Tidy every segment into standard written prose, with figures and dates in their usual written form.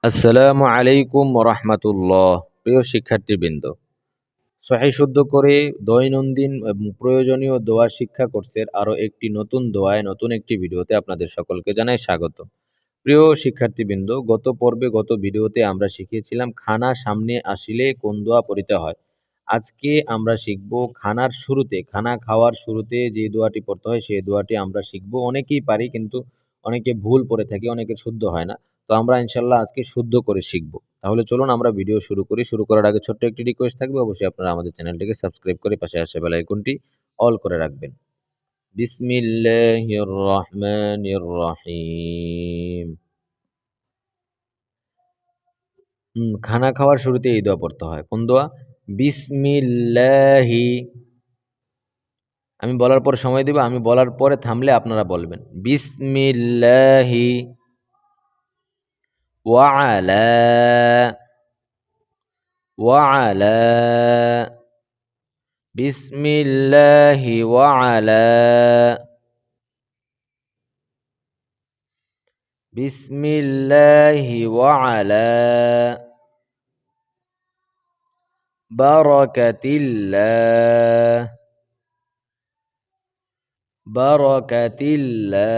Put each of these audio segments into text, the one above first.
আসসালামু আলাইকুম রাহমাতুল্লাহ। প্রিয় শিক্ষার্থীবৃন্দ, সহিহ শুদ্ধ করে দৈনন্দিন এবং প্রয়োজনীয় দোয়া শিক্ষা কোর্সের আরও একটি নতুন দোয়ায় নতুন একটি ভিডিওতে আপনাদের সকলকে জানাই স্বাগত। প্রিয় শিক্ষার্থীবৃন্দ, গত পর্বে গত ভিডিওতে আমরা শিখিয়েছিলাম খানা সামনে আসিলে কোন দোয়া পড়িতে হয়। আজকে আমরা শিখব খানা খাওয়ার শুরুতে যে দোয়াটি পড়তে হয় সেই দোয়াটি আমরা শিখব। অনেকেই পারি কিন্তু অনেকে ভুল পড়ে থাকি, অনেকের শুদ্ধ হয় না। তো আমরা ইনশাআল্লাহ আজকে শুদ্ধ করে শিখব। তাহলে চলুন আমরা ভিডিও শুরু করি। শুরু করার আগে ছোট্ট একটি রিকোয়েস্ট থাকবে, অবশ্যই আপনারা আমাদের চ্যানেলটিকে সাবস্ক্রাইব করে পাশে আসা বেল আইকনটি অল করে রাখবেন। বিসমিল্লাহির রহমানির রহিম। খানা খাওয়ার শুরুতে এই দোয়া পড়তে হয়। কোন দোয়া? বিসমিল্লাহি। আমি বলার পর সময় দিব, আমি বলার পরে থামলে আপনারা বলবেন। বিসমিল্লাহি ওয়া আলা ওয়া আলা বিসমিল্লাহি ওয়া আলা বিসমিল্লাহি ওয়া আলা বারাকাতিল্লাহ বারাকাতিল্লাহ।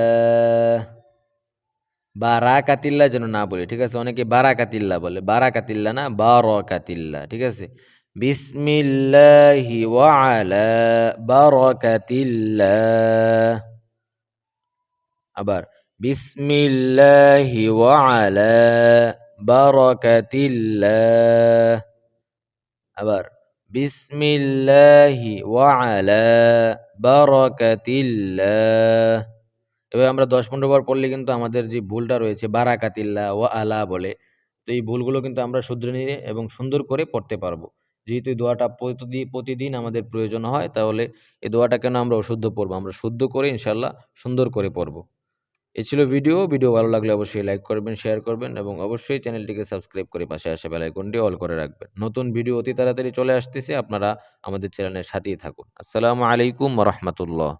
বারাকাতিল্লাহ যেন না বলি, ঠিক আছে? অনেকে বারাকাতিল্লাহ বলে, বারাকাতিল্লাহ না, বারাকাতিল্লাহ, ঠিক আছে? বিসমিল্লাহি ওয়া আলা বারাকাতিল্লাহ। আবার বিসমিল্লাহি ওয়া আলা বারাকাতিল্লাহ। আবার বিসমিল্লাহি ওয়া আলা বারাকাতিল্লাহ। এভাবে আমরা ১০-১৫ বার পড়লে কিন্তু আমাদের যে ভুলটা রয়েছে বারাকাতিল্লাহ ওয়া আলা বলে, তো এই ভুলগুলো কিন্তু আমরা শুধরে নিয়ে এবং সুন্দর করে পড়তে পারবো। যেহেতু এই দোয়াটা প্রতিদিন আমাদের প্রয়োজন হয়, তাহলে এই দোয়াটা কেন আমরা অশুদ্ধ পড়বো? আমরা শুদ্ধ করে ইনশাআল্লাহ সুন্দর করে পড়বো। এই ছিল ভিডিও ভালো লাগলে অবশ্যই লাইক করবেন, শেয়ার করবেন এবং অবশ্যই চ্যানেলটিকে সাবস্ক্রাইব করে পাশে আসা বেল আইকনটি অল করে রাখবেন। নতুন ভিডিও অতি তাড়াতাড়ি চলে আসতেছে, আপনারা আমাদের চ্যানেলের সাথেই থাকুন। আসসালামু আলাইকুম ওয়া রাহমাতুল্লাহ।